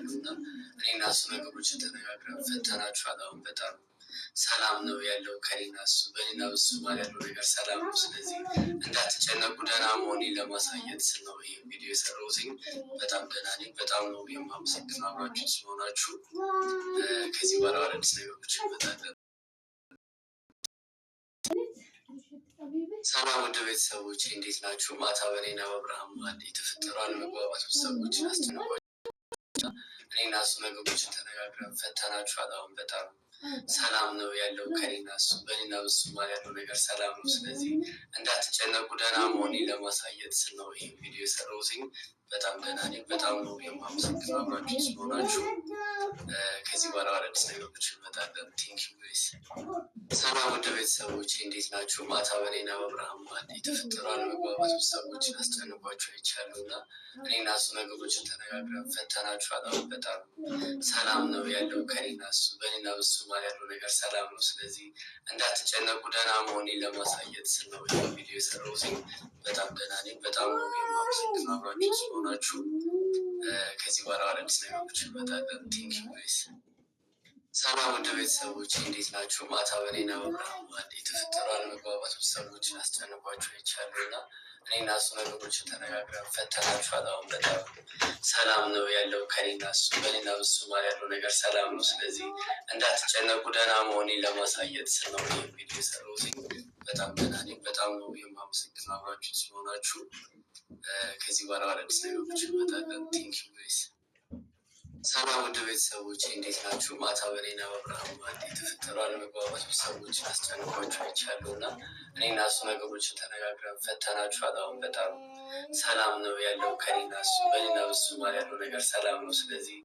ይቻሉና እኔና እሱ ነገሮችን ተነጋግረን ፈተናችኋል። አሁን በጣም ሰላም ነው ያለው ከኔና እሱ በኔና በሱ መሀል ያለው ነገር ሰላም ነው። ስለዚህ እንዳትጨነቁ ደህና መሆኔን ለማሳየት ስል ነው ይህ ቪዲዮ የሰራሁትኝ። በጣም ደህና ነኝ። በጣም ነው የማመሰግነው አብራችሁ ስለሆናችሁ። ከዚህ በኋላ አዳዲስ ነገሮች እንመጣለን። ሰላም ወደ ቤተሰቦች እንዴት ናችሁ? ማታ በኔና በአብርሃም መሀል የተፈጠሩ አለመግባባት ሰዎችን አስጨንቋቸው እኔና እሱ ነገሮችን ተነጋግረን ፈተናችኋል። አሁን በጣም ሰላም ነው ያለው ከኔና እሱ በኔና በሱ መሀል ያለው ነገር ሰላም ነው። ስለዚህ እንዳትጨነቁ ደህና መሆኔን ለማሳየት ስል ነው ይህ ቪዲዮ የሰራሁትኝ። በጣም ደህና ነኝ። በጣም ነው የማመሰግነው አብራችሁ ስለሆናችሁ። ከዚህ በኋላ አዳዲስ ነገሮች እንመጣለን። ቴንኪው ጋይስ። ሰላም ወደ ቤተሰቦች እንዴት ናችሁ? ማታ በኔና በአብርሃም መሀል የተፈጠሩ አለመግባባት ሰዎችን አስጨንቋቸው አይቻለሁ እና እኔና እሱ ነገሮችን ተነጋግረን ፈተናችኋል። አሁን በጣም ሰላም ነው ያለው ከኔና እሱ በኔና በሱ መሀል ያለው ነገር ሰላም ነው። ስለዚህ እንዳትጨነቁ ደህና መሆኔን ለማሳየት ስል ነው ይህ ቪዲዮ የሰራሁትኝ። በጣም ደህና ነኝ። በጣም ነው የማመሰግነው አብራችሁ ስለሆናችሁ። ከዚህ በኋላ አዳዲስ ነገሮች እንመጣለን። ቴንኪው ጋይስ። ሰላም ወደ ቤተሰቦች እንዴት ናችሁ? ማታ በኔና በአብርሃም መሀል የተፈጠሩ አለመግባባት ሰዎችን አስጨንቋቸው አይቻለሁ እና እኔና እሱ ነገሮችን ተነጋግረን ፈተናችኋል። አሁን በጣም ሰላም ነው ያለው ከኔና እሱ በኔና በሱ መሀል ያለው ነገር ሰላም ነው። ስለዚህ እንዳትጨነቁ ደህና መሆኔን ለማሳየት ስል ነው ይህ ቪዲዮ የሰራሁትኝ። በጣም ደህና ነኝ። በጣም ነው የማመሰግነው አብራችሁ ስለሆናችሁ። ከዚህ በኋላ አዳዲስ ነገሮች እንመጣለን። ቴንኪው ጋይስ። ሰላም ወደ ቤተሰቦች እንዴት ናችሁ? ማታ በኔና በአብርሃም መሀል የተፈጠሩ አለመግባባት ሰዎችን አስጨንቋቸው አይቻለሁ እና እኔና እሱ ነገሮችን ተነጋግረን ፈተናችኋል። አሁን በጣም ሰላም ነው ያለው ከኔና እሱ በኔና በሱ መሀል ያለው ነገር ሰላም ነው። ስለዚህ